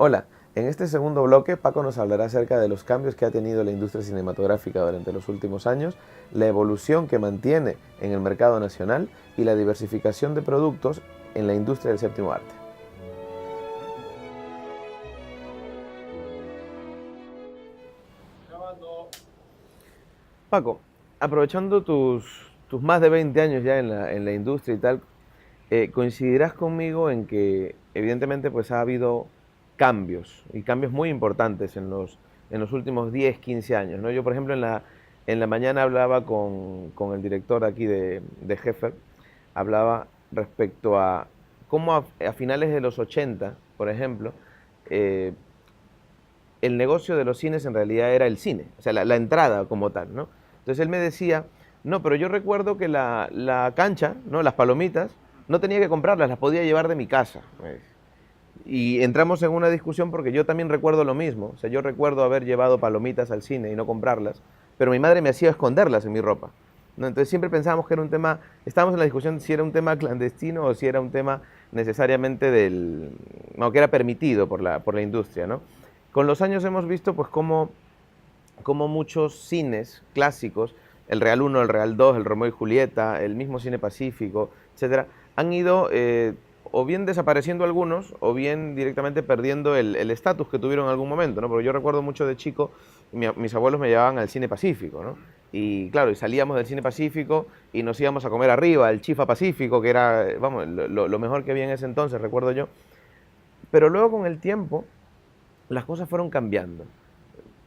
Hola, en este segundo bloque Paco nos hablará acerca de los cambios que ha tenido la industria cinematográfica durante los últimos años, la evolución que mantiene en el mercado nacional y la diversificación de productos en la industria del séptimo arte. Paco, aprovechando tus más de 20 años ya en la industria y tal, coincidirás conmigo en que evidentemente pues ha habido cambios y cambios muy importantes en los últimos 10, 15 años, ¿no? Yo, por ejemplo, en la mañana hablaba con el director aquí de Heffer, hablaba respecto a cómo a finales de los 80, por ejemplo, eh, el negocio de los cines en realidad era el cine, o sea, la entrada como tal, ¿no? Entonces él me decía, no, pero yo recuerdo que la cancha, ¿no? Las palomitas, no tenía que comprarlas, las podía llevar de mi casa. Y entramos en una discusión porque yo también recuerdo lo mismo. O sea, yo recuerdo haber llevado palomitas al cine y no comprarlas, pero mi madre me hacía esconderlas en mi ropa, ¿no? Entonces siempre pensábamos que era un tema, estábamos en la discusión de si era un tema clandestino o si era un tema necesariamente no, que era permitido por la industria, ¿no? Con los años hemos visto pues cómo muchos cines clásicos, el Real 1, el Real 2, el Romeo y Julieta, el mismo Cine Pacífico, etcétera, han ido o bien desapareciendo algunos o bien directamente perdiendo el estatus que tuvieron en algún momento, ¿no? Porque yo recuerdo mucho de chico, mis abuelos me llevaban al Cine Pacífico, ¿no? Y claro, y salíamos del Cine Pacífico y nos íbamos a comer arriba, el Chifa Pacífico, que era, vamos, lo mejor que había en ese entonces, recuerdo yo. Pero luego con el tiempo las cosas fueron cambiando.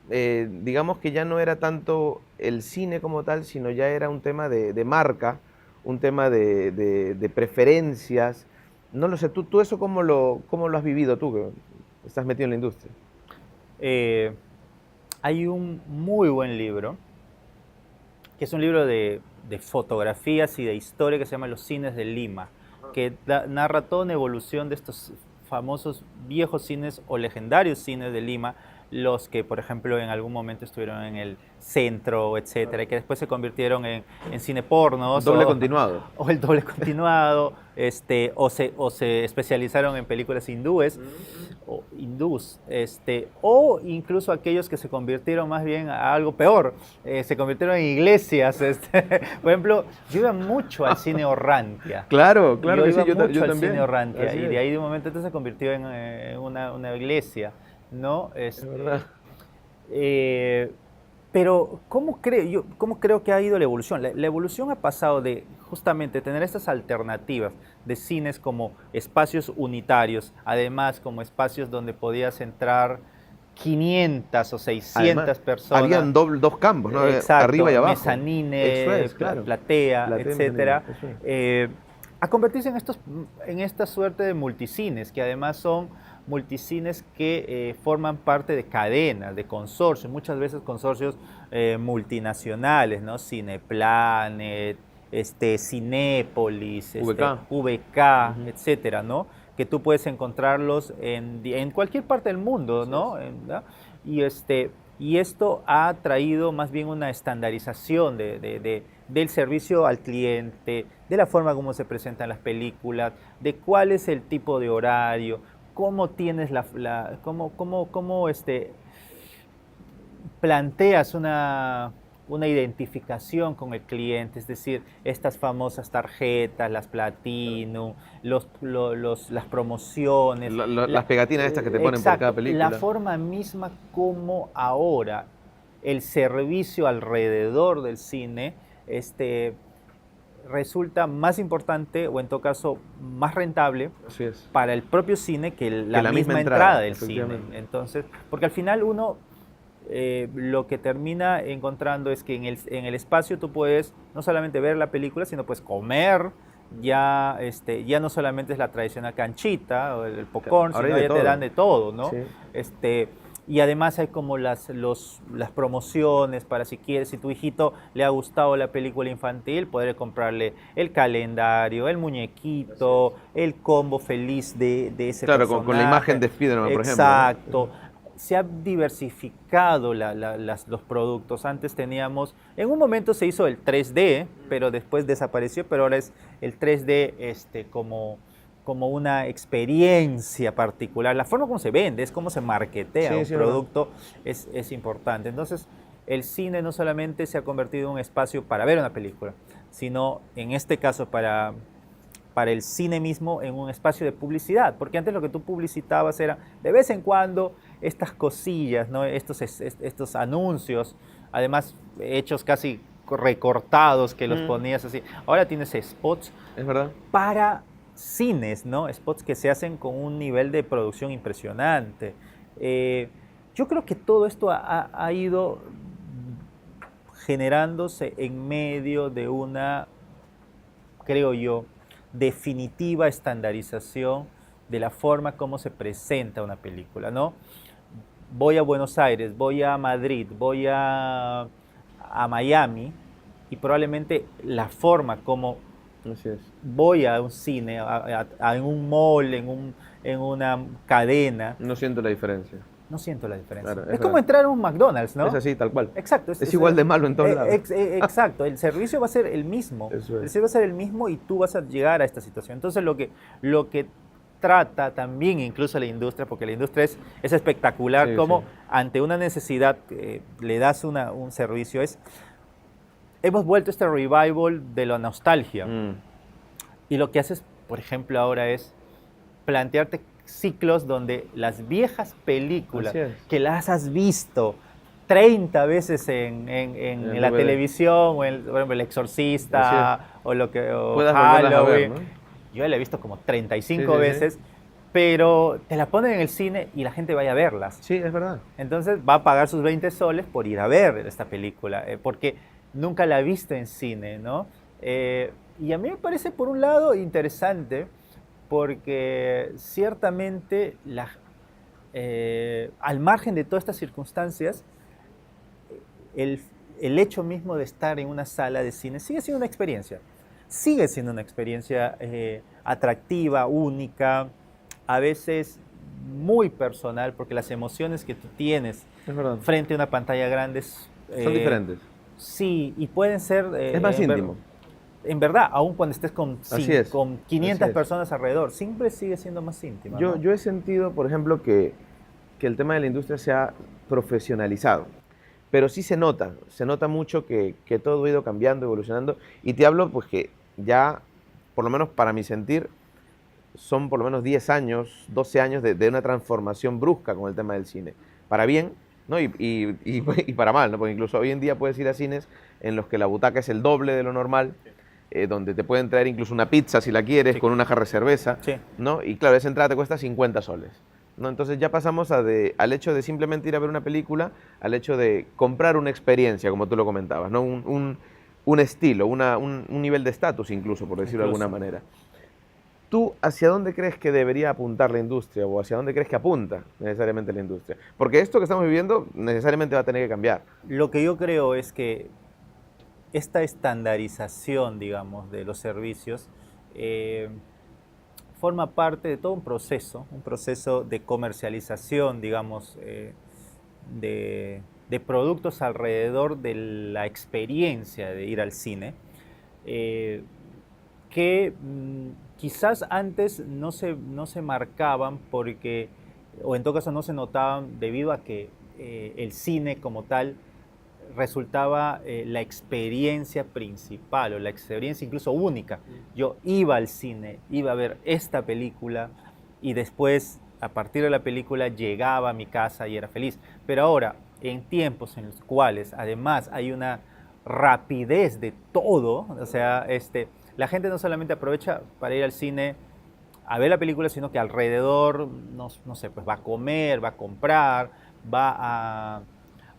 Digamos que ya no era tanto el cine como tal, sino ya era un tema de marca, un tema de preferencias. No lo sé, ¿tú eso cómo lo has vivido tú, que estás metido en la industria? Eh, Hay un muy buen libro, que es un libro de fotografías y de historia que se llama Los cines de Lima, que narra toda una evolución de estos famosos viejos cines o legendarios cines de Lima, los que, por ejemplo, en algún momento estuvieron en el centro, etcétera, y que después se convirtieron en cine pornos Doble continuado. o el doble continuado, o se especializaron en películas hindúes o hindús, o incluso aquellos que se convirtieron más bien a algo peor, se convirtieron en iglesias. Por ejemplo, yo iba mucho al cine Orrantia. Claro, claro Yo que sí, iba mucho yo al cine también. Orrantia Así y de es ahí de un momento entonces se convirtió en una iglesia, ¿no? verdad. Eh, pero, ¿cómo creo que ha ido la evolución? La evolución ha pasado de justamente tener estas alternativas de cines como espacios unitarios, además como espacios donde podías entrar 500 o Además, 600 personas, habían dos campos, ¿no? Arriba y exacto, abajo. Eso mezanine, es, claro. platea, Platea y mezanino, etcétera, eso es. a convertirse en esta suerte de multicines, que además son multicines que forman parte de cadenas, de consorcios, muchas veces consorcios multinacionales, ¿no? Cineplanet, Cinépolis, VK. VK, Ujú. etcétera, ¿no? Que tú puedes encontrarlos en cualquier parte del mundo, Así es. ¿no? ¿No? Y, y esto ha traído más bien una estandarización del servicio al cliente, de la forma como se presentan las películas, de cuál es el tipo de horario, cómo tienes planteas una identificación con el cliente, es decir, estas famosas tarjetas, las Platinum, las promociones, Las pegatinas estas que te ponen por cada exacto, la película. forma misma como ahora el servicio alrededor del cine resulta más importante o en todo caso más rentable Así es. para el propio cine que Que la la misma misma entrada entrada, del cine. efectivamente. Entonces, porque al final uno lo que termina encontrando es que en el espacio tú puedes no solamente ver la película, sino pues comer. Ya, ya no solamente es la tradicional canchita o el popcorn, Ahora hay sino de ya te todo. dan de todo, ¿no? Sí. Y además hay como las promociones para si quieres, si tu hijito le ha gustado la película infantil, poder comprarle el calendario, el muñequito, el combo feliz de ese Claro, con la imagen personaje. de Spider-Man, por ejemplo, ¿no? Exacto. Se ha diversificado los productos. Antes teníamos, en un momento se hizo el 3D, pero después desapareció, pero ahora es el 3D como como una experiencia particular. La forma como se vende, es como se marketea Sí, un sí, producto, es importante. Entonces, el cine no solamente se ha convertido en un espacio para ver una película, sino en este caso para el cine mismo en un espacio de publicidad, porque antes lo que tú publicitabas era de vez en cuando estas cosillas, ¿no? Estos anuncios, además hechos casi recortados que los Mm, ponías así. Ahora tienes spots es verdad. para cines, ¿no? Spots que se hacen con un nivel de producción impresionante. Eh, yo creo que todo esto ha ido generándose en medio de una, creo yo, definitiva estandarización de la forma como se presenta una película, ¿no? Voy a Buenos Aires, voy a Madrid, voy a Miami y probablemente la forma como Así es. voy a un cine, en un mall, en una cadena, No siento la diferencia. no siento la diferencia. Claro, es Es como verdad. entrar a un McDonald's, Es ¿no? así, tal cual. Exacto. Es igual de malo en todos lados. Exacto, el servicio va a ser el mismo. Eso El es. servicio va a ser el mismo y tú vas a llegar a esta situación. Entonces lo que trata también incluso la industria, porque la industria es espectacular, Sí, sí. como ante una necesidad le das un servicio, hemos vuelto este revival de la nostalgia. Mm, Y lo que haces, por ejemplo, ahora es plantearte ciclos donde las viejas películas así es. que las has visto 30 veces En el en la DVD. televisión, o por ejemplo, El Así Exorcista, o Puedas volverlas a ver, Halloween. ¿no? Yo la he visto como 35 Sí, sí, sí. veces, pero te la ponen en el cine y la gente vaya a verlas. Sí, es verdad. Entonces va a pagar sus 20 soles por ir a ver esta película, porque nunca la ha visto en cine, ¿no? Y a mí me parece, por un lado, interesante, porque ciertamente, al margen de todas estas circunstancias, el, el hecho mismo de estar en una sala de cine sigue siendo una experiencia. Sigue siendo una experiencia atractiva, única, a veces muy personal, porque las emociones que tú tienes Es verdad. frente a una pantalla grande Son diferentes. sí, y pueden ser Es más íntimo. en verdad, aun cuando estés con, Así es. con 500 Así es. personas alrededor, siempre sigue siendo más íntima, ¿no? Yo he sentido, por ejemplo, que el tema de la industria se ha profesionalizado. Pero sí se nota mucho que todo ha ido cambiando, evolucionando. Y te hablo, pues que ya, por lo menos para mi sentir, son por lo menos 10 años, 12 años de una transformación brusca con el tema del cine. Para bien, ¿no? Y para mal, ¿no? Porque incluso hoy en día puedes ir a cines en los que la butaca es el doble de lo normal, donde te pueden traer incluso una pizza si la quieres, Sí. con una jarra de cerveza, Sí. ¿no? Y claro, esa entrada te cuesta 50 soles. ¿No? Entonces ya pasamos al hecho de simplemente ir a ver una película, al hecho de comprar una experiencia, como tú lo comentabas, ¿no? Un estilo, un nivel de estatus incluso, por decirlo de Incluso. alguna manera. ¿Tú hacia dónde crees que debería apuntar la industria o hacia dónde crees que apunta necesariamente la industria? Porque esto que estamos viviendo necesariamente va a tener que cambiar. Lo que yo creo es que esta estandarización, digamos, de los servicios forma parte de todo un proceso de comercialización, digamos, de productos alrededor de la experiencia de ir al cine, eh, que quizás antes no se marcaban porque, o en todo caso no se notaban debido a que el cine como tal resultaba la experiencia principal o la experiencia incluso única. Yo iba al cine, iba a ver esta película y después, a partir de la película, llegaba a mi casa y era feliz. Pero ahora, en tiempos en los cuales además hay una rapidez de todo, o sea, la gente no solamente aprovecha para ir al cine a ver la película, sino que alrededor, no sé, pues va a comer, va a comprar, va a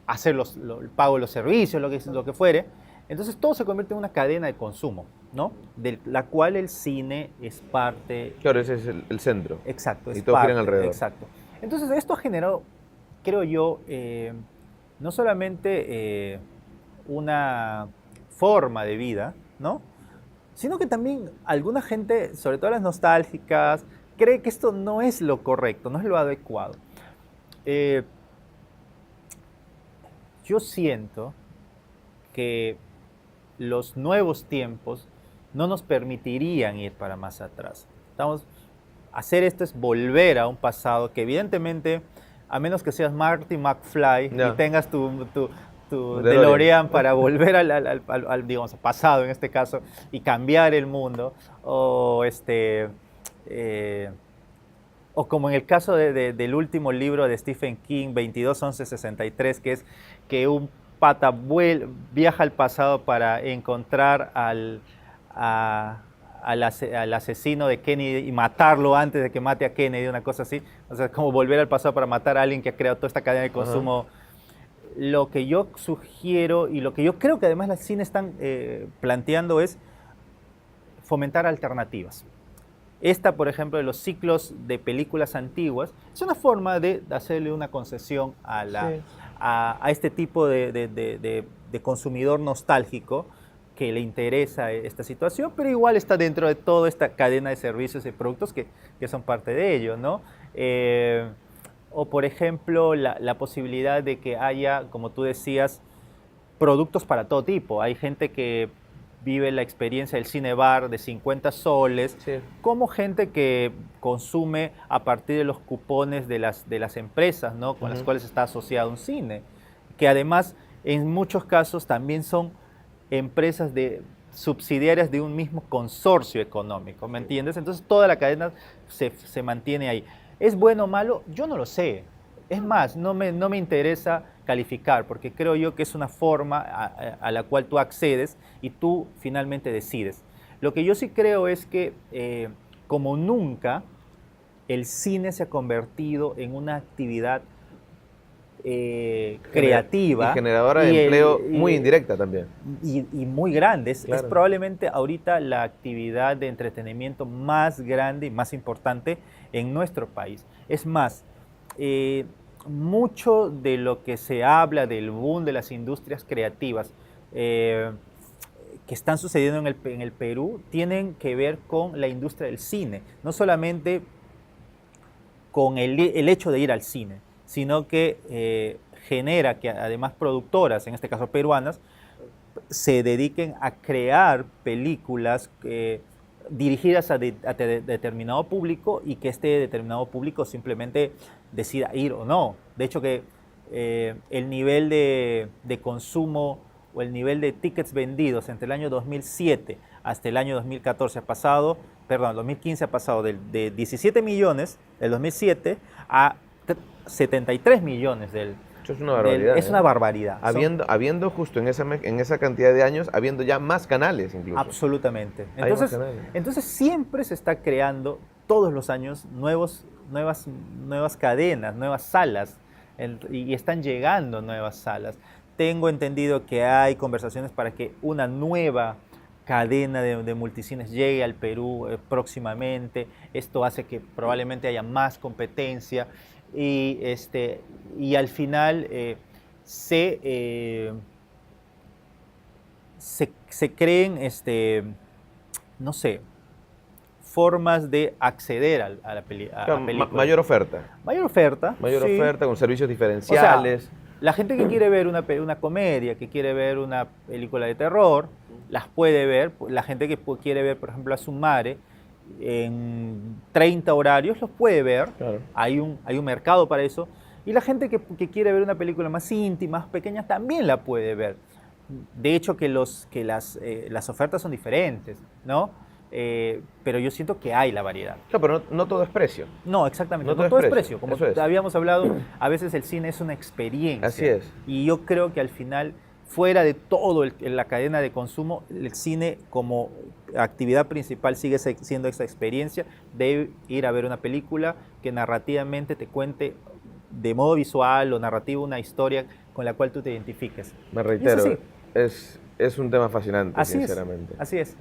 hacer el pago de los servicios, lo que fuere. Entonces todo se convierte en una cadena de consumo, ¿no? De la cual el cine es parte. Claro, ese es el centro. Exacto, es Y todos parte. giran alrededor. Exacto. Entonces esto ha generado, creo yo, no solamente una forma de vida, ¿no? Sino que también alguna gente, sobre todo las nostálgicas, cree que esto no es lo correcto, no es lo adecuado. Yo siento que los nuevos tiempos no nos permitirían ir para más atrás. hacer esto es volver a un pasado que evidentemente, a menos que seas Marty McFly y Ya. tengas tu DeLorean. DeLorean para volver digamos, pasado en este caso y cambiar el mundo, eh, o como en el caso del último libro de Stephen King, 22-11-63, que es que un pata viaja al pasado para encontrar al asesino de Kennedy y matarlo antes de que mate a Kennedy, una cosa así. O sea, como volver al pasado para matar a alguien que ha creado toda esta cadena de consumo. Lo que yo sugiero y lo que yo creo que además las cines están planteando es fomentar alternativas. Esta, por ejemplo, de los ciclos de películas antiguas, es una forma de hacerle una concesión a este tipo de consumidor nostálgico que le interesa esta situación, pero igual está dentro de toda esta cadena de servicios y productos que son parte de ello, ¿no? O, por ejemplo, la posibilidad de que haya, como tú decías, productos para todo tipo. Hay gente que vive la experiencia del cine bar de 50 soles, Sí. como gente que consume a partir de los cupones de las empresas, ¿no? Con las cuales está asociado un cine, que además en muchos casos también son empresas subsidiarias de un mismo consorcio económico, ¿me entiendes? Entonces toda la cadena se mantiene ahí. ¿Es bueno o malo? Yo no lo sé. Es más, no me interesa calificar, porque creo yo que es una forma a la cual tú accedes y tú finalmente decides. Lo que yo sí creo es que, como nunca, el cine se ha convertido en una actividad creativa. Y generadora de empleo muy indirecta también. Y muy grande. Es Claro. probablemente ahorita la actividad de entretenimiento más grande y más importante en nuestro país. Es más, mucho de lo que se habla del boom de las industrias creativas que están sucediendo en el Perú tienen que ver con la industria del cine, no solamente con el hecho de ir al cine, sino que genera que además productoras, en este caso peruanas, se dediquen a crear películas dirigidas a determinado público y que este determinado público simplemente decida ir o no. De hecho que el nivel de consumo o el nivel de tickets vendidos entre el año 2007 hasta el año 2014 ha pasado, perdón, 2015 ha pasado de 17 millones del 2007 a 73 millones del... Eso es una barbaridad. Es una barbaridad. Habiendo justo en esa cantidad de años, habiendo ya más canales incluso. Absolutamente. Hay más canales. Entonces siempre se está creando todos los años nuevas cadenas, nuevas salas, y están llegando nuevas salas. Tengo entendido que hay conversaciones para que una nueva cadena de multicines llegue al Perú próximamente. Esto hace que probablemente haya más competencia y al final se creen, no sé, formas de acceder a la película. Mayor oferta. Mayor oferta. Mayor sí. oferta con servicios diferenciales. O sea, la gente que quiere ver una comedia, que quiere ver una película de terror, las puede ver. La gente que quiere ver, por ejemplo, a Sumare, en 30 horarios los puede ver. Claro. Hay un mercado para eso. Y la gente que quiere ver una película más íntima, más pequeña, también la puede ver. De hecho, que las ofertas son diferentes, ¿no? Pero yo siento que hay la variedad. Claro, pero no todo es precio. No, exactamente. No No todo es precio. Como Eso es. habíamos hablado, a veces el cine es una experiencia. Así es. Y yo creo que al final, fuera de todo la cadena de consumo, el cine como actividad principal sigue siendo esa experiencia de ir a ver una película que narrativamente te cuente de modo visual o narrativo una historia con la cual tú te identifiques. Me reitero, Y es así. es un tema fascinante, Así sinceramente. Así es.